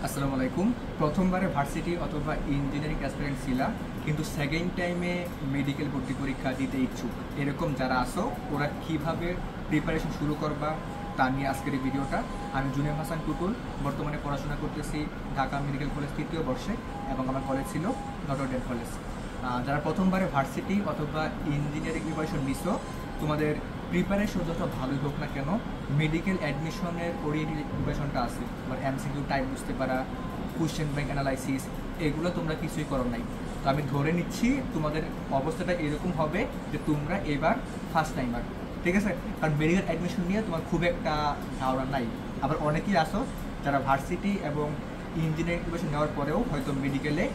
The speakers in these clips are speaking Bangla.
আসসালামু আলাইকুম। প্রথমবারে ভার্সিটি অথবা ইঞ্জিনিয়ারিং অ্যাসপিরেন্ট ছিলা, কিন্তু সেকেন্ড টাইমে মেডিকেল ভর্তি পরীক্ষা দিতে ইচ্ছুক, এরকম যারা আসো ওরা কিভাবে প্রিপারেশন শুরু করবা তা নিয়ে আজকের এই ভিডিওটা। আমি জুনিয়র হাসান টুটুল, বর্তমানে পড়াশোনা করতেছি ঢাকা মেডিকেল কলেজ ৩য় বর্ষে এবং আমার কলেজ ছিল নটর ডেম কলেজ। যারা প্রথমবারে ভার্সিটি অথবা ইঞ্জিনিয়ারিং প্রিপারেশন নিছো, তোমাদের প্রিপারেশন যত ভালোই হোক না কেন, মেডিকেল অ্যাডমিশনের ওরিয়েন্টেড প্রিপারেশনটা আছে। তোমার এমসিকিউ টাইপ বুঝতে পারা, কোশ্চেন ব্যাংক অ্যানালাইসিস, এগুলো তোমরা কিছুই করো নাই। তো আমি ধরে নিচ্ছি তোমাদের অবস্থাটা এরকম হবে যে তোমরা এবার ফার্স্ট টাইমার, ঠিক আছে? কারণ মেডিকেল অ্যাডমিশন নিয়ে তোমার খুব একটা ধারণা নাই। আবার অনেকেই আসো যারা ভার্সিটি এবং ইঞ্জিনিয়ারিং প্রিপারেশন নেওয়ার পরেও হয়তো মেডিকেলে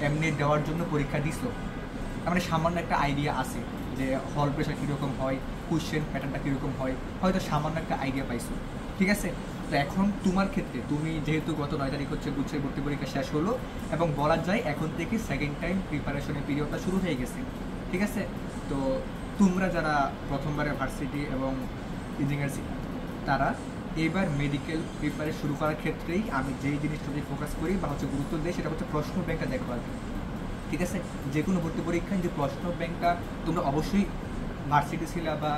এমনি দেওয়ার জন্য পরীক্ষা দিছো, তার মানে সামান্য একটা আইডিয়া আছে যে হল প্রেশার কীরকম হয়, কোশ্চেন প্যাটার্নটা কীরকম হয়, হয়তো সামান্য একটা আইডিয়া পাইছো, ঠিক আছে? তো এখন তোমার ক্ষেত্রে তুমি যেহেতু গত 9 তারিখ হচ্ছে গুচ্ছের ভর্তি পরীক্ষা শেষ হলো এবং বলা যায় এখন থেকে সেকেন্ড টাইম প্রিপারেশনের পিরিয়ডটা শুরু হয়ে গেছে, ঠিক আছে? তো তোমরা যারা প্রথমবারে ভার্সিটি এবং ইঞ্জিনিয়ারিং তারা এবার মেডিকেল প্রিপারেশন শুরু করার ক্ষেত্রেই আমি যেই জিনিসটা যদি ফোকাস করি বা হচ্ছে গুরুত্ব দিই সেটা হচ্ছে প্রশ্ন ব্যাংকটা দেখো আর কি, ঠিক আছে? যে কোনো ভর্তি পরীক্ষায় যে প্রশ্ন ব্যাংকটা তোমরা অবশ্যই ভার্সিটি ছিলা বা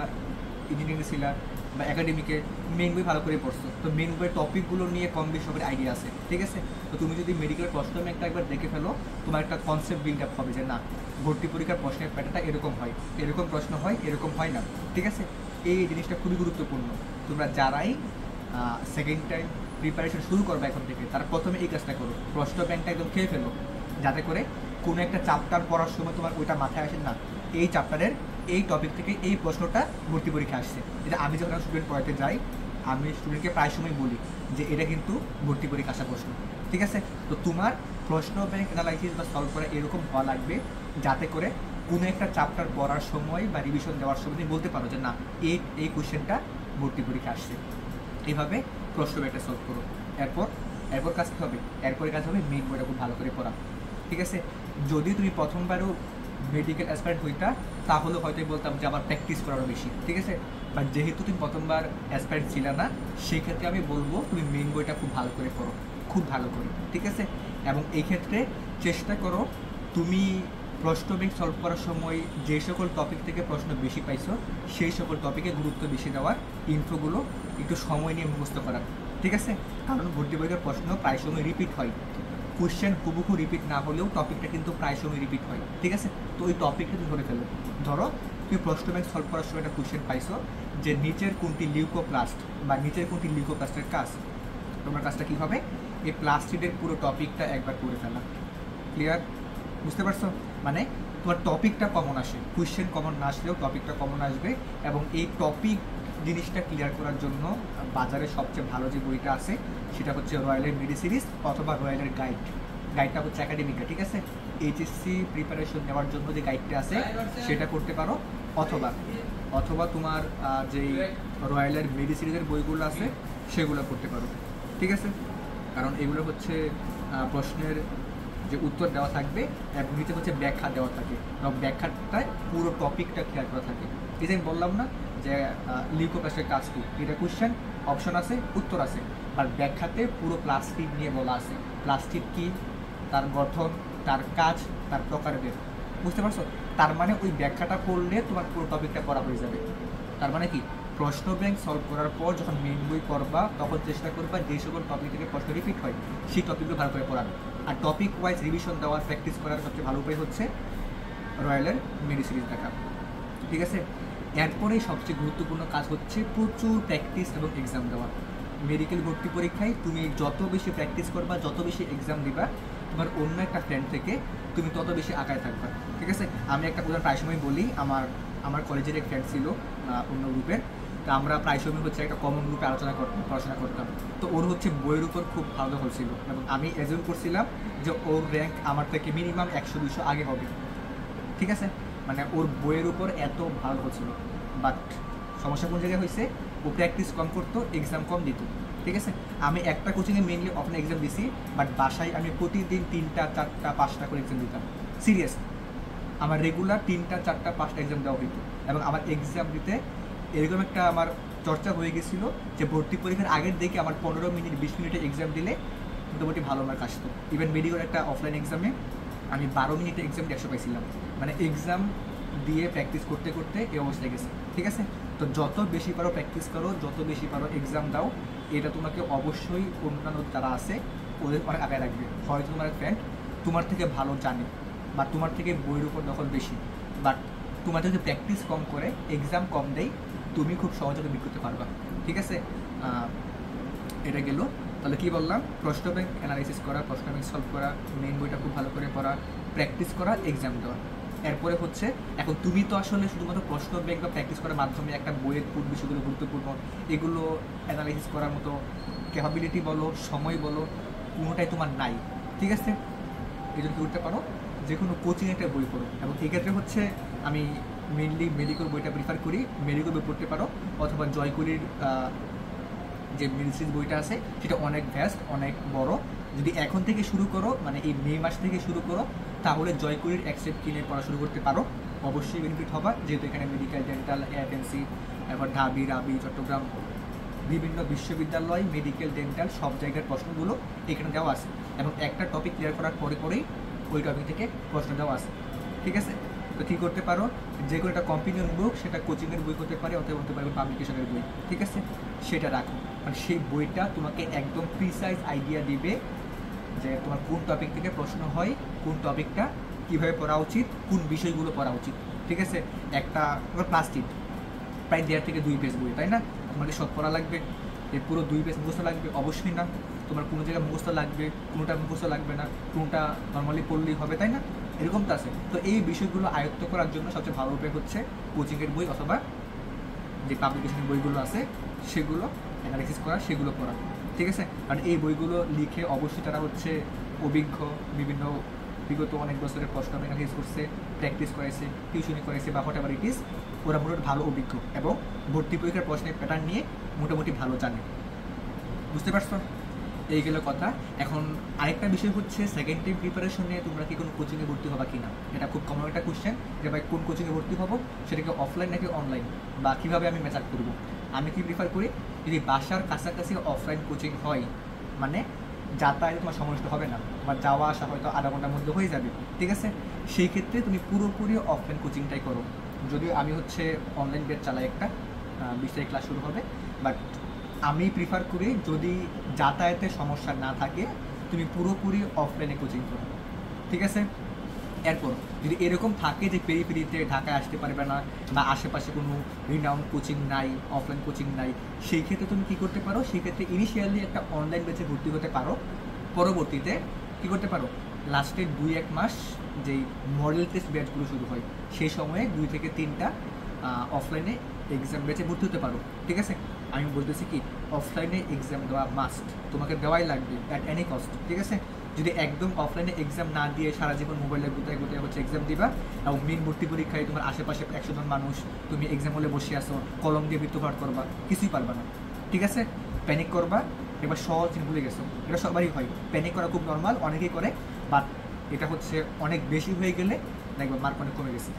ইঞ্জিনিয়ারিং ছিলা বা একাডেমিকে মেন বই ভালো করে পড়ছো, তো মেন বইয়ের টপিকগুলো নিয়ে কম বেশি সবার আইডিয়া আছে, ঠিক আছে? তো তুমি যদি মেডিকেলের প্রশ্ন ব্যাংকটা একবার দেখে ফেলো, তোমার একটা কনসেপ্ট বিল্ড আপ হবে যে না, ভর্তি পরীক্ষার প্রশ্নের প্যাটার্নটা এরকম হয়, এরকম প্রশ্ন হয়, এরকম হয় না, ঠিক আছে? এই জিনিসটা খুবই গুরুত্বপূর্ণ। তোমরা যারাই সেকেন্ড টাইম প্রিপারেশন শুরু করবে এখন থেকে, তারা প্রথমে এই কাজটা করো, প্রশ্ন ব্যাংকটা একদম খেয়ে ফেলো, যাতে করে কোনো একটা চ্যাপ্টার পড়ার সময় তোমার ওইটা মাথায় আসে না এই চ্যাপ্টারের এই টপিক থেকে এই প্রশ্নটা ভর্তি পরীক্ষা আসছে। এটা আমি যখন স্টুডেন্ট পড়াতে যাই, আমি স্টুডেন্টকে প্রায় সময় বলি যে এটা কিন্তু ভর্তি পরীক্ষা আসা প্রশ্ন, ঠিক আছে? তো তোমার প্রশ্ন ব্যাংক অ্যানালাইসিস বা সলভ করা এরকম হওয়া লাগবে যাতে করে কোনো একটা চ্যাপ্টার পড়ার সময় বা রিভিশন দেওয়ার সময় তুমি বলতে পারো যে না, এই কোয়েশ্চেনটা ভর্তি পরীক্ষা আসছে। এইভাবে প্রশ্ন ব্যাংকটা সলভ করো। এরপর এরপর কাজ কী হবে? এরপরে কাজ হবে মেইন বইটা খুব ভালো করে পড়া, ঠিক আছে? যদি তুমি প্রথমবারও মেডিকেল অ্যাসপিরেন্ট হইতা, তাহলে হয়তো বলতাম যে আমার প্র্যাকটিস করারও বেশি, ঠিক আছে? বাট যেহেতু তুমি প্রথমবার অ্যাসপিরেন্ট ছিল না, সেক্ষেত্রে আমি বলবো তুমি মেইন বইটা খুব ভালো করে পড়ো, খুব ভালো করে, ঠিক আছে? এবং এই ক্ষেত্রে চেষ্টা করো তুমি প্রশ্ন ব্যাংক সলভ করার সময় যে সকল টপিক থেকে প্রশ্ন বেশি পাইছো সেই সকল টপিকে গুরুত্ব বেশি দেওয়ার, ইনফোগুলো একটু সময় নিয়ে মুখস্থ করার, ঠিক আছে? কারণ ভর্তি পরীক্ষার প্রশ্ন প্রায় সময় রিপিট হয়, কোশ্চেন হুবহু রিপিট না হলেও টপিকটা কিন্তু প্রায় সময় রিপিট হয়, ঠিক আছে? তো ওই টপিকটা তুমি ধরে ফেলো। ধরো তুমি প্রশ্ন ব্যাংক সলভ করার সময় একটা কোশ্চেন পাইছো যে নিচের কোনটি লিউকোপ্লাস্ট বা নিচের কোনটি লিউকোপ্লাস্টের কাজ। তোমার কাজটা কী হবে? এই প্লাস্টিডের পুরো টপিকটা একবার করে ফেলা। ক্লিয়ার? বুঝতে পারছো? মানে তোমার টপিকটা কমন আসে, কোশ্চেন কমন না আসলেও টপিকটা কমন আসবে। এবং এই টপিক জিনিসটা ক্লিয়ার করার জন্য বাজারে সবচেয়ে ভালো যে বইটা আছে সেটা হচ্ছে রয়্যালের মেডি সিরিজ অথবা রয়্যালের গাইডটা হচ্ছে একাডেমিকটা, ঠিক আছে? এইচএসসি প্রিপারেশন নেওয়ার জন্য যে গাইডটা আছে সেটা করতে পারো, অথবা অথবা তোমার যেই রয়্যালের মেডি সিরিজের বইগুলো আছে সেগুলো করতে পারো, ঠিক আছে? কারণ এগুলো হচ্ছে প্রশ্নের যে উত্তর দেওয়া থাকবে এবং নিচে হচ্ছে ব্যাখ্যা দেওয়া থাকে এবং ব্যাখ্যাটায় পুরো টপিকটা ক্লিয়ার করা থাকে। এই যে আমি বললাম না যে লিউকোপ্লাস্টের কাজ কি, এটা কোশ্চেন অপশন আছে, উত্তর আছে, আর ব্যাখ্যাতে পুরো প্লাস্টিক নিয়ে বলা আছে, প্লাস্টিক কি, তার গঠন, তার কাজ, তার প্রকারভেদ। বুঝতে পারছো? তার মানে ওই ব্যাখ্যাটা পড়লে তোমার পুরো টপিকটা পড়া হয়ে যাবে। তার মানে কি, প্রশ্ন ব্যাংক সলভ করার পর যখন মেইন বই পড়বা তখন চেষ্টা করবা যে সকল টপিক থেকে প্রশ্ন রিপিট হয় সেই টপিকগুলো ভালো করে পড়ানো। আর টপিক ওয়াইজ রিভিশন দেওয়ার, প্র্যাকটিস করার সবচেয়ে ভালো উপায় হচ্ছে রয়্যালের মেডি সিরিজ দেখা, ঠিক আছে? এরপরেই সবচেয়ে গুরুত্বপূর্ণ কাজ হচ্ছে প্রচুর প্র্যাকটিস এবং এক্সাম দেওয়া। মেডিকেল ভর্তি পরীক্ষায় তুমি যত বেশি প্র্যাকটিস করবা, যত বেশি এক্সাম দিবা, তোমার অন্য একটা ফ্রেন্ড থেকে তুমি তত বেশি আগায় থাকবা, ঠিক আছে? আমি একটা উদাহরণ প্রায় সময় বলি, আমার কলেজের এক ফ্রেন্ড ছিল অন্য গ্রুপের, তো আমরা প্রায় সময় হচ্ছে একটা কমন গ্রুপে আলোচনা করতাম, পড়াশোনা করতাম। তো ওর হচ্ছে বইয়ের উপর খুব ভালো হচ্ছিল এবং আমি এজুম করছিলাম যে ওর র্যাঙ্ক আমার থেকে মিনিমাম 100-200 আগে হবে, ঠিক আছে? মানে ওর বইয়ের উপর এত ভালো হচ্ছিল। বাট সমস্যা কোন জায়গায় হয়েছে? ও প্র্যাকটিস কম করতো, এক্সাম কম দিত, ঠিক আছে? আমি একটা কোচিংয়ে মেনলি অফলাইন এক্সাম দিছি, বাট বাসায় আমি প্রতিদিন 3টা 4টা 5টা করে এক্সাম দিতাম। সিরিয়াস, আমার রেগুলার 3টা 4টা 5টা এক্সাম দেওয়া হইতো এবং আমার এক্সাম দিতে এরকম একটা আমার চর্চা হয়ে গেছিলো যে ভর্তি পরীক্ষার আগের দিকে আমার 15 মিনিট 20 মিনিটের এক্সাম দিলে মোটামুটি ভালো মার্ক আসতো। ইভেন মেডিকেল একটা অফলাইন এক্সামে আমি 12 মিনিটে এক্সাম 100 পাইছিলাম। মানে এক্সাম দিয়ে প্র্যাকটিস করতে করতে এই অবস্থায় গেছে, ঠিক আছে? তো যত বেশি পারো প্র্যাকটিস করো, যত বেশি পারো এক্সাম দাও, এটা তোমাকে অবশ্যই অন্যান্য যারা আছে ওদের অনেক আগায় রাখবে। হয়তো তোমার ফ্রেন্ড তোমার থেকে ভালো জানে বা তোমার থেকে বইয়ের উপর দখল বেশি, বাট তোমার যদি প্র্যাকটিস কম করে এক্সাম কম দেয়, তুমি খুব সহজে বিট করতে পারবা, ঠিক আছে? এটা গেল। তাহলে কী বললাম? প্রশ্ন ব্যাংক অ্যানালাইসিস করা, প্রশ্ন ব্যাংক সলভ করা, মেইন বইটা খুব ভালো করে পড়া, প্র্যাকটিস করা, এক্সাম দেওয়া। এরপরে হচ্ছে এখন তুমি তো আসলে শুধুমাত্র প্রশ্ন ব্যাংক বা প্র্যাকটিস করার মাধ্যমে একটা বইয়ের কোন বিষয়গুলো গুরুত্বপূর্ণ এগুলো অ্যানালাইসিস করার মতো ক্যাপাবিলিটি বলো, সময় বলো, কোনোটাই তোমার নাই, ঠিক আছে? এই জন্য কী করতে পারো, যে কোনো কোচিং একটা বই পড়ো। এবং এক্ষেত্রে হচ্ছে আমি মেনলি মেডিকেল বইটা প্রিফার করি, মেডিকেল বই পড়তে পারো, অথবা জয়কুলির যে মেডিসিন বইটা আছে সেটা অনেক ভ্যাস্ট, অনেক বড়। যদি এখন থেকে শুরু করো, মানে এই মে মাস থেকে শুরু করো, তাহলে জয়কুলির অ্যাকসেপ্ট কিনে পড়া শুরু করতে পারো, অবশ্যই বেনিফিট হবা। যেহেতু এখানে মেডিকেল, ডেন্টাল, এএফএনসি, তারপর ঢাবি, রাবি, চট্টগ্রাম বিভিন্ন বিশ্ববিদ্যালয়, মেডিকেল, ডেন্টাল সব জায়গার প্রশ্নগুলো এখানে দেওয়া আছে, এবং একটা টপিক ক্লিয়ার করার পরে পরেই ওই টপিক থেকে প্রশ্ন দেওয়া আছে, ঠিক আছে? তো কী করতে পারো, যে কোনো একটা কম্পিনিয়ন বুক, সেটা কোচিংয়ের বই করতে পারে অথবা হতে পারে পাবলিকেশনের বই, ঠিক আছে? সেটা রাখো, মানে সেই বইটা তোমাকে একদম প্রিসাইজ আইডিয়া দিবে যে তোমার কোন টপিক থেকে প্রশ্ন হয়, কোন টপিকটা কীভাবে পড়া উচিত, কোন বিষয়গুলো পড়া উচিত, ঠিক আছে? একটা প্লাস্টিক প্রায় 1.5 থেকে 2 পেজ বই, তাই না? তোমাকে সব পড়া লাগবে, এর পুরো 2 পেজ মুখস্থ লাগবে? অবশ্যই না। তোমার কোনো জায়গায় মুখস্থ লাগবে, কোনোটা মুখস্থ লাগবে না, কোনটা নর্মালি পড়লেই হবে, তাই না? এরকম তো আছে। তো এই বিষয়গুলো আয়ত্ত করার জন্য সবচেয়ে ভালো উপায় হচ্ছে কোচিংয়ের বই অথবা যে পাবলিকেশনের বইগুলো আছে সেগুলো অ্যানালাইসিস করা, সেগুলো পড়া, ঠিক আছে? কারণ এই বইগুলো লিখে অবশ্যই তারা হচ্ছে অভিজ্ঞ, বিভিন্ন বিগত অনেক বছরের প্রশ্ন অ্যানালাইসিস করছে, প্র্যাকটিস করেছে, টিউশনি করেছে বা হোয়াট এভার ইট ইজ, ওরা মোটামুটি ভালো অভিজ্ঞ এবং ভর্তি পরীক্ষার প্রশ্নের প্যাটার্ন নিয়ে মোটামুটি ভালো জানে। বুঝতে পারছো? এই গেল কথা। এখন আরেকটা বিষয় হচ্ছে সেকেন্ড টাইম প্রিপারেশনে তোমরা কি কোনো কোচিংয়ে ভর্তি হবা কি না? এটা খুব কমন একটা কোশ্চেন যে ভাই কোন কোচিংয়ে ভর্তি হবো, সেটা কি অফলাইন নাকি অনলাইন, বা কীভাবে আমি ম্যাচ আপ করবো? আমি কি প্রিফার করি, যদি বাসার কাছাকাছি অফলাইন কোচিং হয়, মানে যাতায়াত তোমার সমস্যা হবে না, তোমার যাওয়া আসা হয়তো আধা ঘন্টার মধ্যে হয়ে যাবে, ঠিক আছে? সেই ক্ষেত্রে তুমি পুরোপুরি অফলাইন কোচিংটাই করো। যদিও আমি হচ্ছে অনলাইন ব্যাচ চালাই একটা, 20 তারিখ ক্লাস শুরু হবে, বাট আমি প্রিফার করি যদি যাতায়াতের সমস্যা না থাকে তুমি পুরোপুরি অফলাইনে কোচিং করো, ঠিক আছে? এরপর যদি এরকম থাকে যে পেরিফেরিতে ঢাকায় আসতে পারবে না বা আশেপাশে কোনো রিনাউন্ড কোচিং নাই, অফলাইন কোচিং নাই, সেই ক্ষেত্রে তুমি কী করতে পারো, সেই ক্ষেত্রে ইনিশিয়ালি একটা অনলাইন ব্যাচে ভর্তি হতে পারো। পরবর্তীতে কী করতে পারো, লাস্টের 2-1 মাস যেই মডেল টেস্ট ব্যাচগুলো শুরু হয় সেই সময়ে 2 থেকে 3টা অফলাইনে এক্সাম ব্যাচে ভর্তি হতে পারো, ঠিক আছে? আমি বলতেছি কি, অফলাইনে এক্সাম দেওয়া মাস্ট, তোমাকে দেওয়াই লাগবে অ্যাট এনি কস্ট, ঠিক আছে? যদি একদম অফলাইনে এক্সাম না দিয়ে সারা জীবন মোবাইলে গোটায় গোটায় হচ্ছে এক্সাম দিবা, এবং মেন ভর্তি পরীক্ষায় তোমার আশেপাশে 100 জন মানুষ, তুমি এক্সাম হলে বসে আসো, কলম দিয়ে মৃত্যুপাত করবা, কিছুই পারবা না, ঠিক আছে? প্যানিক করবা, এবার সহজ ভুলে গেছো, এটা সবারই হয়, প্যানিক করা খুব নর্মাল, অনেকেই করে, বাট এটা হচ্ছে অনেক বেশি হয়ে গেলে দেখবা মার্ক অনেক কমে গেছে,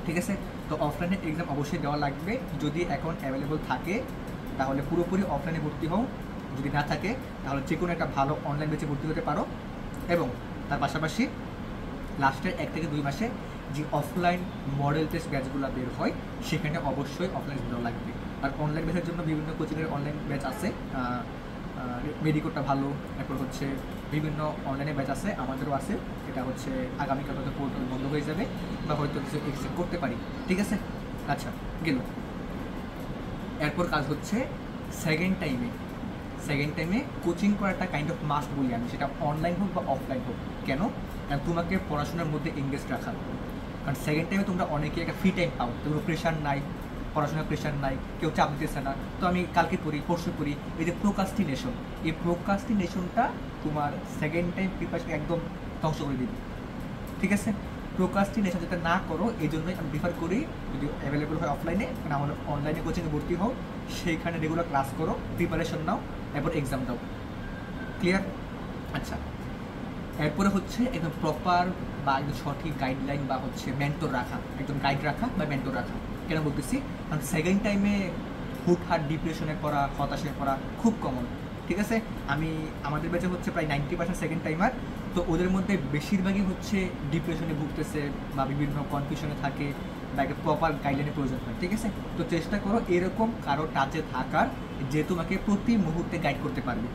ঠিক আছে? তো অফলাইনে এক্সাম অবশ্যই দেওয়া লাগবে। যদি এখন অ্যাভেলেবল থাকে তাহলে পুরোপুরি অফলাইনে ভর্তি হও, যদি না থাকে তাহলে যে কোনো একটা ভালো অনলাইন ব্যাচে ভর্তি হতে পারো, এবং তার পাশাপাশি লাস্টের 1 থেকে 2 মাসে যে অফলাইন মডেল টেস্ট ব্যাচগুলো বের হয় সেখানে অবশ্যই অফলাইন দেওয়া লাগবে। আর অনলাইন ব্যাচের জন্য বিভিন্ন কোচিংয়ের অনলাইন ব্যাচ আছে, মেডিকোটা ভালো, এরপর হচ্ছে বিভিন্ন অনলাইনে ব্যাচ আছে, আমাদেরও আছে। এটা হচ্ছে আগামীকাল হয়তো পোর্টাল বন্ধ হয়ে যাবে বা হয়তো কিছু এক্সটেন্ড করতে পারি, ঠিক আছে? আচ্ছা, গেল। এরপর কাজ হচ্ছে সেকেন্ড টাইমে কোচিং করাটা কাইন্ড অফ মাস্ট বলি আমি, সেটা অনলাইন হোক বা অফলাইন হোক। কেন? তোমাকে পড়াশোনার মধ্যে এঙ্গেজ রাখা, কারণ সেকেন্ড টাইমে তোমরা অনেকে একটা ফ্রি টাইম পাও, তোমার প্রেশার নাই, পড়াশোনার প্রেশার নাই, কেউ চাপ দিতেছে না, তো আমি কালকে পড়ি, পরশু পড়ি, এই যে প্রোক্রাস্টিনেশন, এই প্রোক্রাস্টিনেশনটা তোমার সেকেন্ড টাইম প্রিপারেশন একদম ধ্বংস করে দিবে, ঠিক আছে? প্রোক্রাস্টিনেশন যাতে না করো এই জন্যই আমি প্রিফার করি যদি অ্যাভেলেবল হয় অফলাইনে, মানে আমাদের অনলাইনে কোচিংয়ে ভর্তি হও, সেইখানে রেগুলার ক্লাস করো, প্রিপারেশন নাও, এরপর এক্সাম দাও। ক্লিয়ার? আচ্ছা, এরপরে হচ্ছে একদম প্রপার বা একদম সঠিক গাইডলাইন বা হচ্ছে মেন্টর রাখা, একদম গাইড রাখা বা মেন্টর রাখা। কেন বলতেছি? কারণ সেকেন্ড টাইমে হুটহাট ডিপ্রেশনে পড়া, হতাশায় পড়া খুব কমন, ঠিক আছে। আমাদের ব্যাচে হচ্ছে প্রায় 90% সেকেন্ড টাইমার, তো ওদের মধ্যে বেশিরভাগই হচ্ছে ডিপ্রেশনে ভুগতেছে বা বিভিন্ন কনফিউশনে থাকে বা একটা প্রপার গাইডলাইনের প্রয়োজন হয়, ঠিক আছে। তো চেষ্টা করো এরকম কারো টাচে থাকার যে তোমাকে প্রতি মুহূর্তে গাইড করতে পারবে,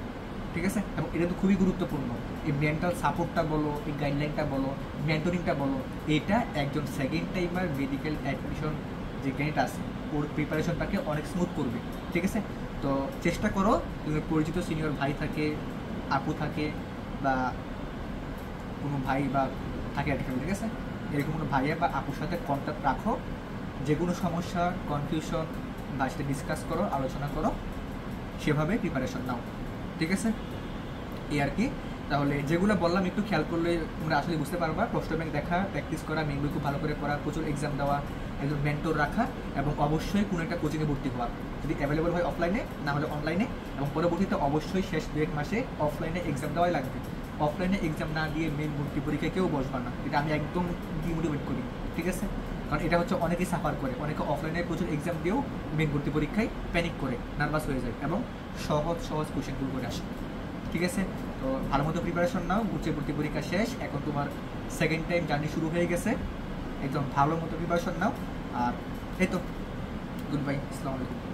ঠিক আছে। এবং এটা তো খুবই গুরুত্বপূর্ণ, এই মেন্টাল সাপোর্টটা বলো, এই গাইডলাইনটা বলো, মেন্টরিংটা বলো, এটা একজন সেকেন্ড টাইমার মেডিকেল অ্যাডমিশন যে ক্যান্ডিডেট আছে ওর প্রিপারেশনটাকে অনেক স্মুথ করবে, ঠিক আছে। তো চেষ্টা করো তুমি পরিচিত সিনিয়র ভাই থাকে, আপু থাকে, বা কোনো ভাই বা থাকে আর কি, ঠিক আছে, এরকম কোনো ভাইয়া বা আপুর সাথে কন্ট্যাক্ট রাখো, যে কোনো সমস্যা কনফিউশন বা সেটা ডিসকাস করো, আলোচনা করো, সেভাবে প্রিপারেশন নাও, ঠিক আছে। এই আর কি। তাহলে যেগুলো বললাম একটু খেয়াল করলে তোমরা আসলে বুঝতে পারবা, প্রশ্ন ব্যাংক দেখা, প্র্যাকটিস করা, মেন বই খুব ভালো করে পড়া, প্রচুর এক্সাম দেওয়া, একজন মেন্টর রাখা, এবং অবশ্যই কোনো একটা কোচিংয়ে ভর্তি হওয়া, যদি অ্যাভেলেবল হয় অফলাইনে, না হলে অনলাইনে, এবং পরবর্তীতে অবশ্যই শেষ 2-1 মাসে অফলাইনে এক্সাম দেওয়াই লাগবে। অফলাইনে এক্সাম না দিয়ে মেন ভর্তি পরীক্ষায় কেউ বসবা না, এটা আমি একদম ডিমোটিভেট করি, ঠিক আছে। কারণ এটা হচ্ছে অনেকেই সাফার করে, অনেকে অফলাইনে প্রচুর এক্সাম দিয়েও মেন ভর্তি পরীক্ষায় প্যানিক করে, নার্ভাস হয়ে যায় এবং সহজ সহজ কোশ্চেনগুলো করে আসে, ঠিক আছে। তো ভালো মতো প্রিপারেশন নাও, উচ্চ ভর্তি পরীক্ষা শেষ, এখন তোমার সেকেন্ড টাইম জার্নি শুরু হয়ে গেছে, একদম ভালো মতো প্রিপারেশন নাও। আর এই তো, গুড বাই, আসসালামু আলাইকুম।